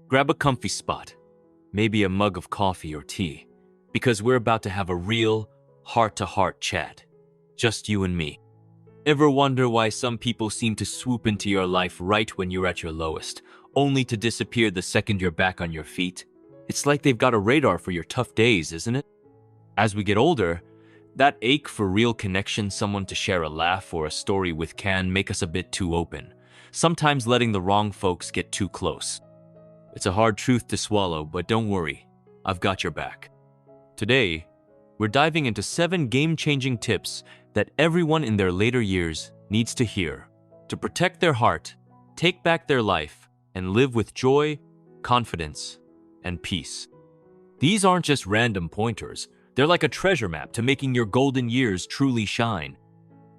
Grab a comfy spot, maybe a mug of coffee or tea, because we're about to have a real, heart-to-heart chat. Just you and me. Ever wonder why some people seem to swoop into your life right when you're at your lowest, only to disappear the second you're back on your feet? It's like they've got a radar for your tough days, isn't it? As we get older, that ache for real connection, someone to share a laugh or a story with, can make us a bit too open, sometimes letting the wrong folks get too close. It's a hard truth to swallow, but don't worry, I've got your back. Today, we're diving into 7 game-changing tips that everyone in their later years needs to hear to protect their heart, take back their life, and live with joy, confidence, and peace. These aren't just random pointers. They're like a treasure map to making your golden years truly shine.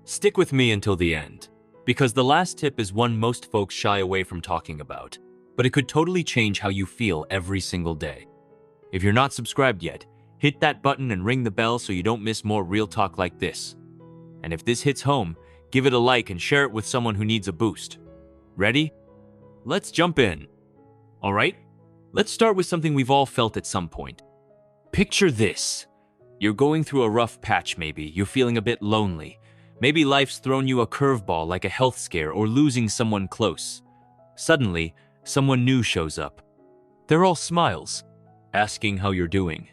Stick with me until the end, because the last tip is one most folks shy away from talking about, but it could totally change how you feel every single day. If you're not subscribed yet, hit that button and ring the bell so you don't miss more real talk like this. And if this hits home, give it a like and share it with someone who needs a boost. Ready? Let's jump in. All right, let's start with something we've all felt at some point. Picture this. You're going through a rough patch maybe, you're feeling a bit lonely. Maybe life's thrown you a curveball like a health scare or losing someone close. Suddenly, someone new shows up. They're all smiles, asking how you're doing.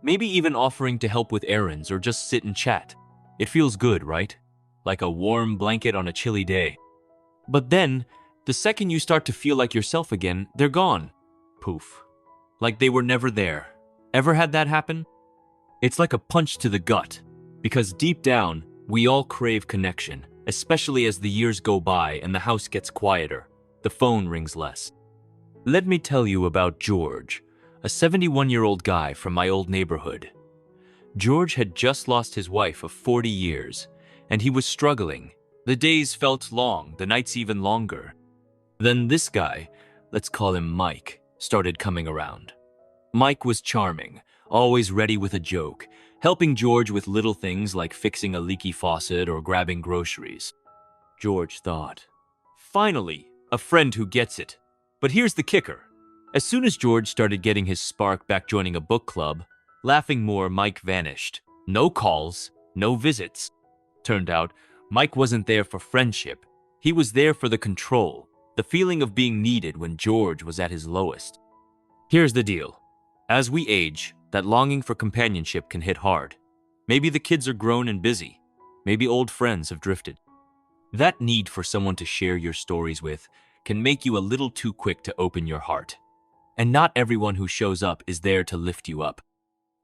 Maybe even offering to help with errands or just sit and chat. It feels good, right? Like a warm blanket on a chilly day. But then, the second you start to feel like yourself again, they're gone. Poof. Like they were never there. Ever had that happen? It's like a punch to the gut, because deep down, we all crave connection, especially as the years go by and the house gets quieter, the phone rings less. Let me tell you about George, a 71-year-old guy from my old neighborhood. George had just lost his wife of 40 years, and he was struggling. The days felt long, the nights even longer. Then this guy, let's call him Mike, started coming around. Mike was charming, always ready with a joke, helping George with little things like fixing a leaky faucet or grabbing groceries. George thought, finally, a friend who gets it. But here's the kicker. As soon as George started getting his spark back joining a book club, laughing more, Mike vanished. No calls, no visits. Turned out, Mike wasn't there for friendship. He was there for the control, the feeling of being needed when George was at his lowest. Here's the deal. As we age, that longing for companionship can hit hard. Maybe the kids are grown and busy. Maybe old friends have drifted. That need for someone to share your stories with can make you a little too quick to open your heart. And not everyone who shows up is there to lift you up.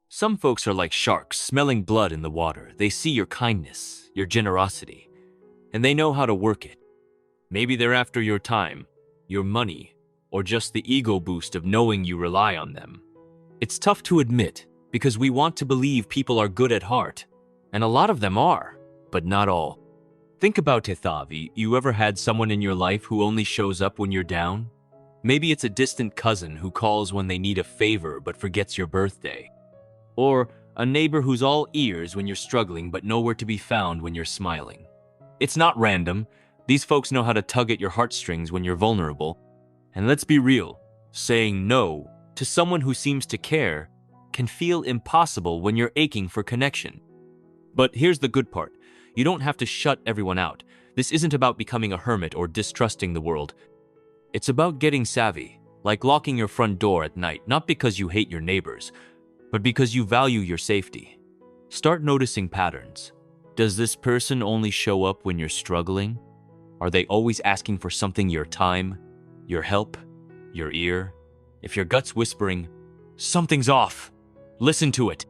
Some folks are like sharks, smelling blood in the water. They see your kindness, your generosity, and they know how to work it. Maybe they're after your time, your money, or just the ego boost of knowing you rely on them. It's tough to admit, because we want to believe people are good at heart, and a lot of them are, but not all. Think about it, Thavi. You ever had someone in your life who only shows up when you're down? Maybe it's a distant cousin who calls when they need a favor but forgets your birthday. Or a neighbor who's all ears when you're struggling but nowhere to be found when you're smiling. It's not random. These folks know how to tug at your heartstrings when you're vulnerable. And let's be real, saying no to someone who seems to care can feel impossible when you're aching for connection. But here's the good part. You don't have to shut everyone out. This isn't about becoming a hermit or distrusting the world. It's about getting savvy, like locking your front door at night, not because you hate your neighbors, but because you value your safety. Start noticing patterns. Does this person only show up when you're struggling? Are they always asking for something, your time, your help, your ear? If your gut's whispering, something's off, listen to it.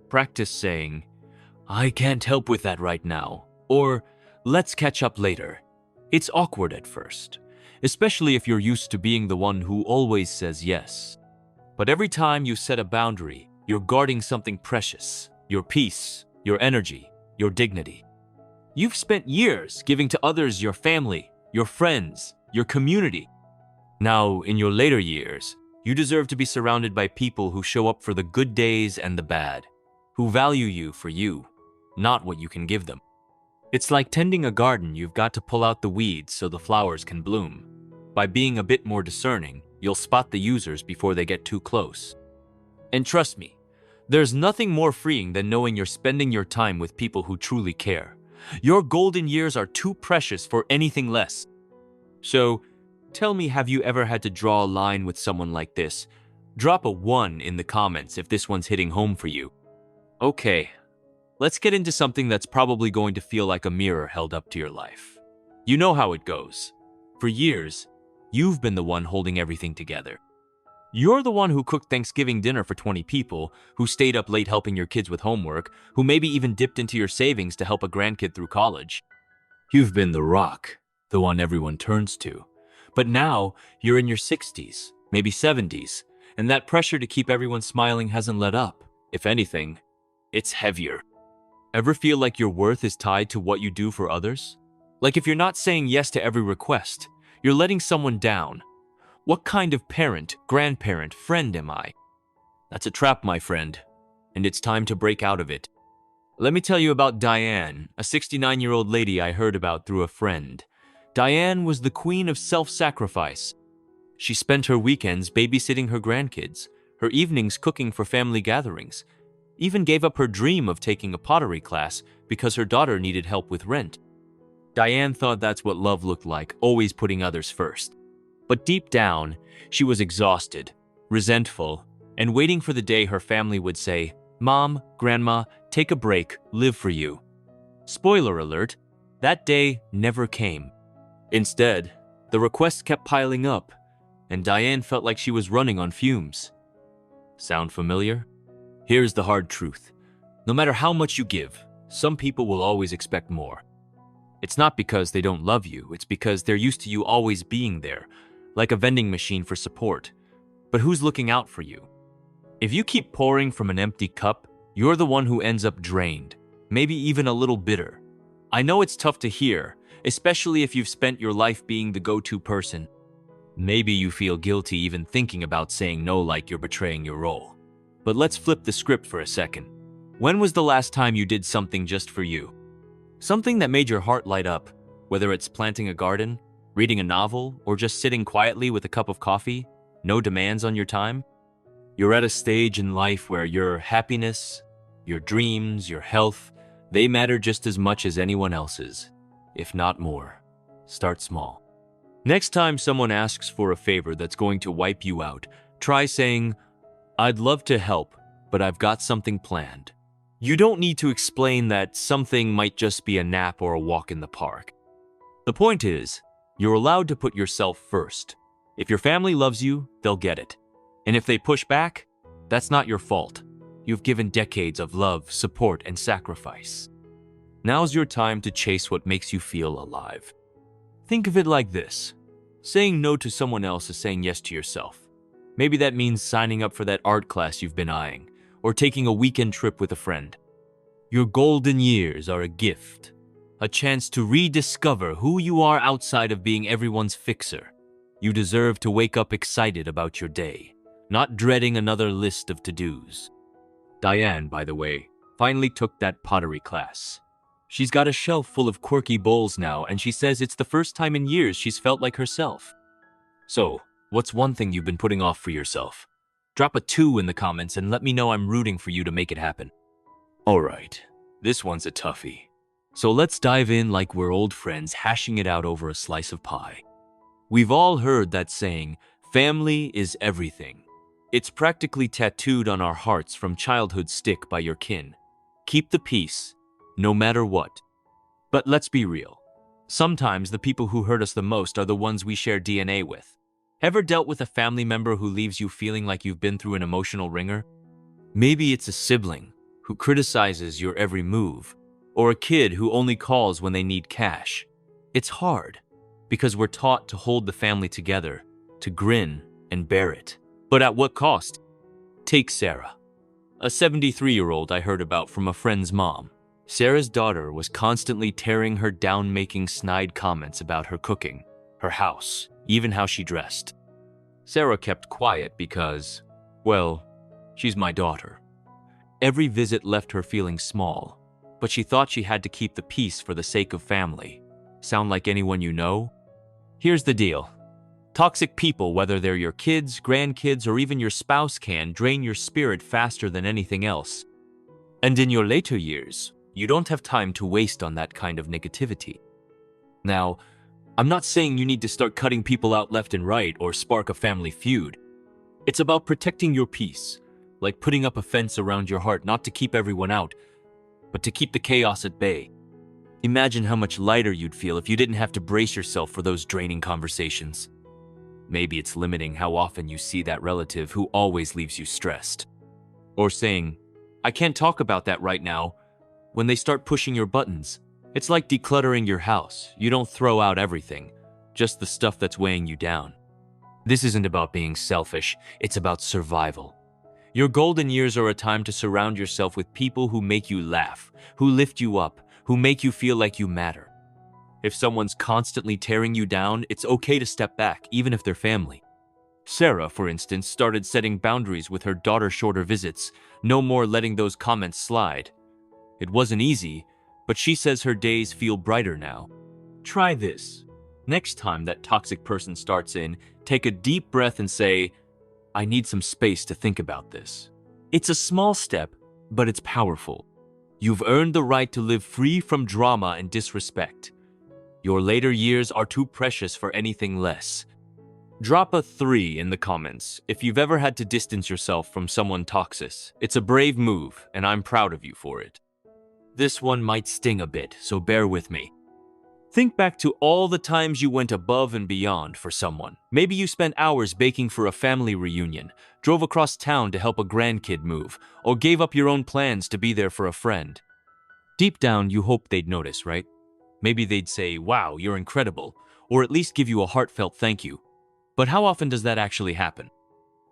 Practice saying, I can't help with that right now, or let's catch up later. It's awkward at first, especially if you're used to being the one who always says yes. But every time you set a boundary, you're guarding something precious, your peace, your energy, your dignity. You've spent years giving to others, your family, your friends, your community. Now, in your later years, you deserve to be surrounded by people who show up for the good days and the bad, who value you for you, not what you can give them. It's like tending a garden. You've got to pull out the weeds so the flowers can bloom. By being a bit more discerning, You'll spot the users before they get too close. And trust me, there's nothing more freeing than knowing you're spending your time with people who truly care. Your golden years are too precious for anything less. So, tell me, have you ever had to draw a line with someone like this? Drop a 1 in the comments if this one's hitting home for you. Okay, let's get into something that's probably going to feel like a mirror held up to your life. You know how it goes. For years, you've been the one holding everything together. You're the one who cooked Thanksgiving dinner for 20 people, who stayed up late helping your kids with homework, who maybe even dipped into your savings to help a grandkid through college. You've been the rock, the one everyone turns to. But now, you're in your 60s, maybe 70s, and that pressure to keep everyone smiling hasn't let up. If anything, it's heavier. Ever feel like your worth is tied to what you do for others? Like if you're not saying yes to every request, you're letting someone down. What kind of parent, grandparent, friend am I? That's a trap, my friend, and it's time to break out of it. Let me tell you about Diane, a 69-year-old lady I heard about through a friend. Diane was the queen of self-sacrifice. She spent her weekends babysitting her grandkids, her evenings cooking for family gatherings, even gave up her dream of taking a pottery class because her daughter needed help with rent. Diane thought that's what love looked like, always putting others first. But deep down, she was exhausted, resentful, and waiting for the day her family would say, "Mom, Grandma, take a break, live for you." Spoiler alert, that day never came. Instead, the requests kept piling up, and Diane felt like she was running on fumes. Sound familiar? Here's the hard truth. No matter how much you give, some people will always expect more. It's not because they don't love you, it's because they're used to you always being there, like a vending machine for support. But who's looking out for you? If you keep pouring from an empty cup, you're the one who ends up drained, maybe even a little bitter. I know it's tough to hear, especially if you've spent your life being the go-to person. Maybe you feel guilty even thinking about saying no, like you're betraying your role. But let's flip the script for a second. When was the last time you did something just for you? Something that made your heart light up, whether it's planting a garden, reading a novel, or just sitting quietly with a cup of coffee, no demands on your time? You're at a stage in life where your happiness, your dreams, your health, they matter just as much as anyone else's, if not more. Start small. Next time someone asks for a favor that's going to wipe you out, try saying, "I'd love to help, but I've got something planned." You don't need to explain that something might just be a nap or a walk in the park. The point is, you're allowed to put yourself first. If your family loves you, they'll get it. And if they push back, that's not your fault. You've given decades of love, support, and sacrifice. Now's your time to chase what makes you feel alive. Think of it like this. Saying no to someone else is saying yes to yourself. Maybe that means signing up for that art class you've been eyeing, or taking a weekend trip with a friend. Your golden years are a gift, a chance to rediscover who you are outside of being everyone's fixer. You deserve to wake up excited about your day, not dreading another list of to-dos. Diane, by the way, finally took that pottery class. She's got a shelf full of quirky bowls now, and she says it's the first time in years she's felt like herself. So, what's one thing you've been putting off for yourself? Drop a 2 in the comments and let me know I'm rooting for you to make it happen. Alright, this one's a toughie. So let's dive in like we're old friends hashing it out over a slice of pie. We've all heard that saying, family is everything. It's practically tattooed on our hearts from childhood. Stick by your kin. Keep the peace, no matter what. But let's be real. Sometimes the people who hurt us the most are the ones we share DNA with. Ever dealt with a family member who leaves you feeling like you've been through an emotional ringer? Maybe it's a sibling who criticizes your every move, or a kid who only calls when they need cash. It's hard, because we're taught to hold the family together, to grin and bear it. But at what cost? Take Sarah, a 73-year-old I heard about from a friend's mom. Sarah's daughter was constantly tearing her down, making snide comments about her cooking, her house, even how she dressed. Sarah kept quiet because, well, she's my daughter. Every visit left her feeling small, but she thought she had to keep the peace for the sake of family. Sound like anyone you know? Here's the deal. Toxic people, whether they're your kids, grandkids, or even your spouse, can drain your spirit faster than anything else. And in your later years, you don't have time to waste on that kind of negativity. Now, I'm not saying you need to start cutting people out left and right or spark a family feud. It's about protecting your peace, like putting up a fence around your heart, not to keep everyone out, but to keep the chaos at bay. Imagine how much lighter you'd feel if you didn't have to brace yourself for those draining conversations. Maybe it's limiting how often you see that relative who always leaves you stressed. Or saying, "I can't talk about that right now," when they start pushing your buttons. It's like decluttering your house. You don't throw out everything, just the stuff that's weighing you down. This isn't about being selfish, it's about survival. Your golden years are a time to surround yourself with people who make you laugh, who lift you up, who make you feel like you matter. If someone's constantly tearing you down, it's okay to step back, even if they're family. Sarah, for instance, started setting boundaries with her daughter's shorter visits, no more letting those comments slide. It wasn't easy, but she says her days feel brighter now. Try this. Next time that toxic person starts in, take a deep breath and say, "I need some space to think about this." It's a small step, but it's powerful. You've earned the right to live free from drama and disrespect. Your later years are too precious for anything less. Drop a 3 in the comments if you've ever had to distance yourself from someone toxic. It's a brave move, and I'm proud of you for it. This one might sting a bit, so bear with me. Think back to all the times you went above and beyond for someone. Maybe you spent hours baking for a family reunion, drove across town to help a grandkid move, or gave up your own plans to be there for a friend. Deep down, you hope they'd notice, right? Maybe they'd say, "Wow, you're incredible," or at least give you a heartfelt thank you. But how often does that actually happen?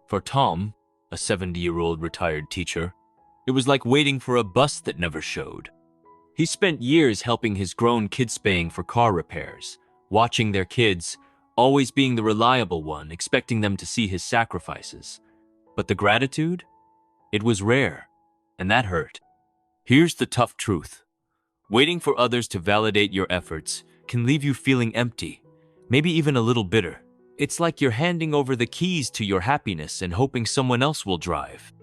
For Tom, a 70-year-old retired teacher, it was like waiting for a bus that never showed. He spent years helping his grown kids paying for car repairs, watching their kids, always being the reliable one, expecting them to see his sacrifices. But the gratitude? It was rare, and that hurt. Here's the tough truth. Waiting for others to validate your efforts can leave you feeling empty, maybe even a little bitter. It's like you're handing over the keys to your happiness and hoping someone else will drive.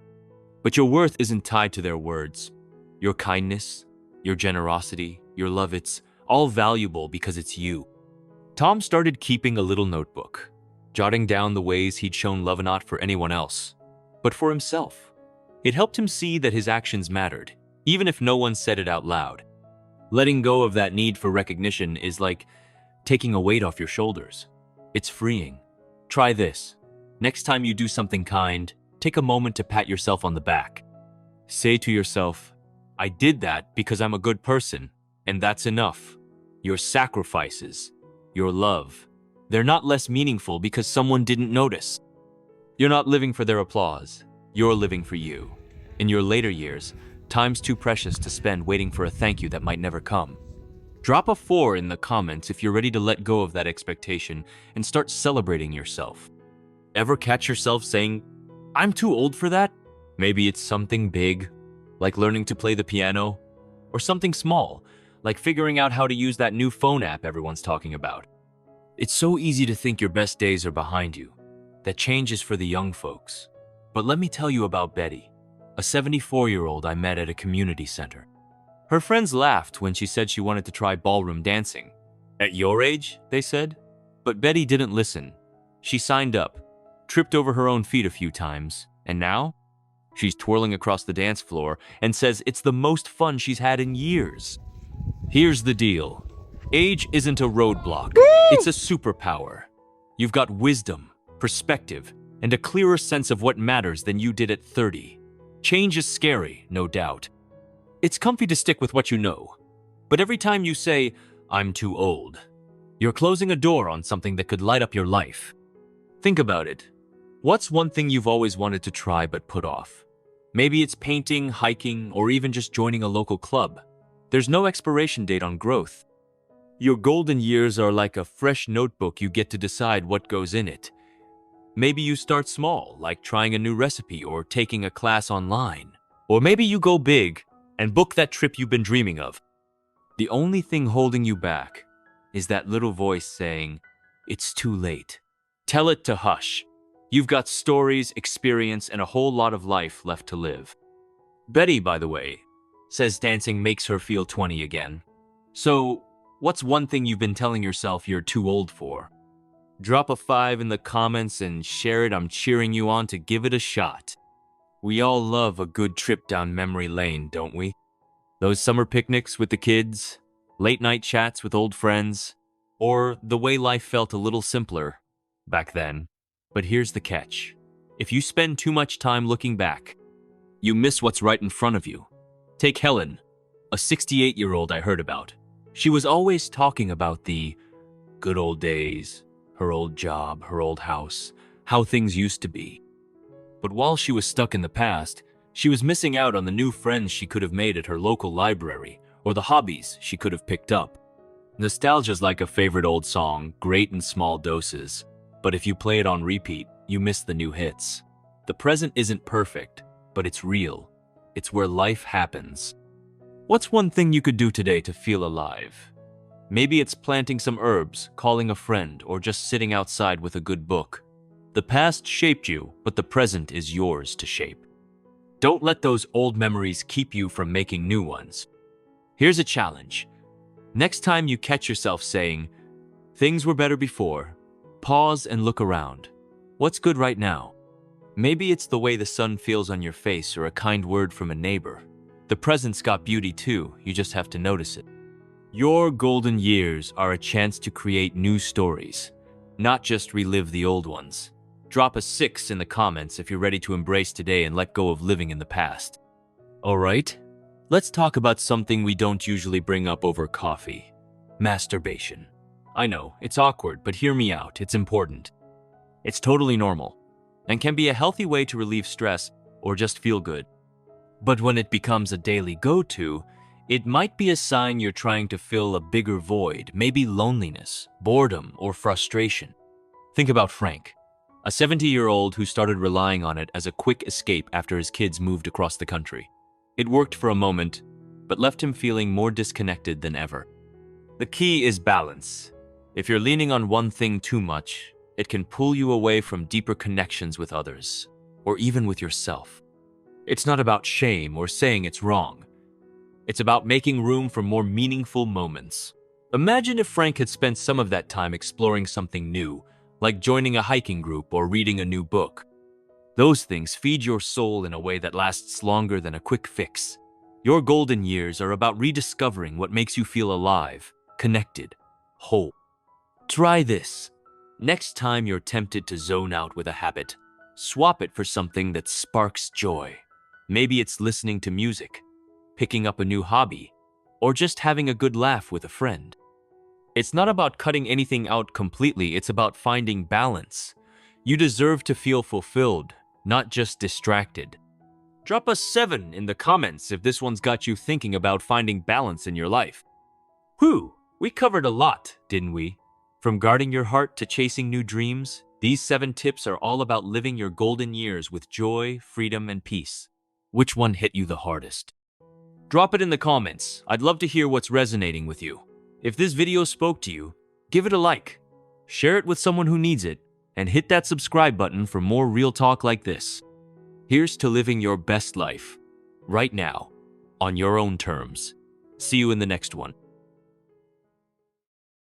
But your worth isn't tied to their words. Your kindness, your generosity, your love, it's all valuable because it's you. Tom started keeping a little notebook, jotting down the ways he'd shown love not for anyone else, but for himself. It helped him see that his actions mattered, even if no one said it out loud. Letting go of that need for recognition is like taking a weight off your shoulders. It's freeing. Try this. Next time you do something kind, take a moment to pat yourself on the back. Say to yourself, "I did that because I'm a good person, and that's enough." Your sacrifices, your love, they're not less meaningful because someone didn't notice. You're not living for their applause. You're living for you. In your later years, time's too precious to spend waiting for a thank you that might never come. Drop a 4 in the comments if you're ready to let go of that expectation and start celebrating yourself. Ever catch yourself saying, "I'm too old for that"? Maybe it's something big, like learning to play the piano, or something small, like figuring out how to use that new phone app everyone's talking about. It's so easy to think your best days are behind you, that change is for the young folks. But let me tell you about Betty, a 74-year-old I met at a community center. Her friends laughed when she said she wanted to try ballroom dancing. "At your age?" they said. But Betty didn't listen. She signed up, tripped over her own feet a few times, and now she's twirling across the dance floor and says it's the most fun she's had in years. Here's the deal. Age isn't a roadblock. It's a superpower. You've got wisdom, perspective, and a clearer sense of what matters than you did at 30. Change is scary, no doubt. It's comfy to stick with what you know. But every time you say, "I'm too old," you're closing a door on something that could light up your life. Think about it. What's one thing you've always wanted to try but put off? Maybe it's painting, hiking, or even just joining a local club. There's no expiration date on growth. Your golden years are like a fresh notebook you get to decide what goes in it. Maybe you start small, like trying a new recipe or taking a class online. Or maybe you go big and book that trip you've been dreaming of. The only thing holding you back is that little voice saying, "It's too late." Tell it to hush. You've got stories, experience, and a whole lot of life left to live. Betty, by the way, says dancing makes her feel 20 again. So, what's one thing you've been telling yourself you're too old for? Drop a 5 in the comments and share it. I'm cheering you on to give it a shot. We all love a good trip down memory lane, don't we? Those summer picnics with the kids, late night chats with old friends, or the way life felt a little simpler back then. But here's the catch. If you spend too much time looking back, you miss what's right in front of you. Take Helen, a 68-year-old I heard about. She was always talking about the good old days, her old job, her old house, how things used to be. But while she was stuck in the past, she was missing out on the new friends she could have made at her local library or the hobbies she could have picked up. Nostalgia's like a favorite old song, great in small doses, but if you play it on repeat, you miss the new hits. The present isn't perfect, but it's real. It's where life happens. What's one thing you could do today to feel alive? Maybe it's planting some herbs, calling a friend, or just sitting outside with a good book. The past shaped you, but the present is yours to shape. Don't let those old memories keep you from making new ones. Here's a challenge. Next time you catch yourself saying, "Things were better before," pause and look around. What's good right now? Maybe it's the way the sun feels on your face or a kind word from a neighbor. The present's got beauty too, you just have to notice it. Your golden years are a chance to create new stories, not just relive the old ones. Drop a 6 in the comments if you're ready to embrace today and let go of living in the past. Alright, let's talk about something we don't usually bring up over coffee. Masturbation. I know, it's awkward, but hear me out, it's important. It's totally normal, and can be a healthy way to relieve stress or just feel good. But when it becomes a daily go-to, it might be a sign you're trying to fill a bigger void, maybe loneliness, boredom, or frustration. Think about Frank, a 70-year-old who started relying on it as a quick escape after his kids moved across the country. It worked for a moment, but left him feeling more disconnected than ever. The key is balance. If you're leaning on one thing too much, it can pull you away from deeper connections with others, or even with yourself. It's not about shame or saying it's wrong. It's about making room for more meaningful moments. Imagine if Frank had spent some of that time exploring something new, like joining a hiking group or reading a new book. Those things feed your soul in a way that lasts longer than a quick fix. Your golden years are about rediscovering what makes you feel alive, connected, whole. Try this. Next time you're tempted to zone out with a habit, swap it for something that sparks joy. Maybe it's listening to music, picking up a new hobby, or just having a good laugh with a friend. It's not about cutting anything out completely, it's about finding balance. You deserve to feel fulfilled, not just distracted. Drop a 7 in the comments if this one's got you thinking about finding balance in your life. Whew, we covered a lot, didn't we? From guarding your heart to chasing new dreams, these 7 tips are all about living your golden years with joy, freedom, and peace. Which one hit you the hardest? Drop it in the comments. I'd love to hear what's resonating with you. If this video spoke to you, give it a like, share it with someone who needs it, and hit that subscribe button for more real talk like this. Here's to living your best life, right now, on your own terms. See you in the next one.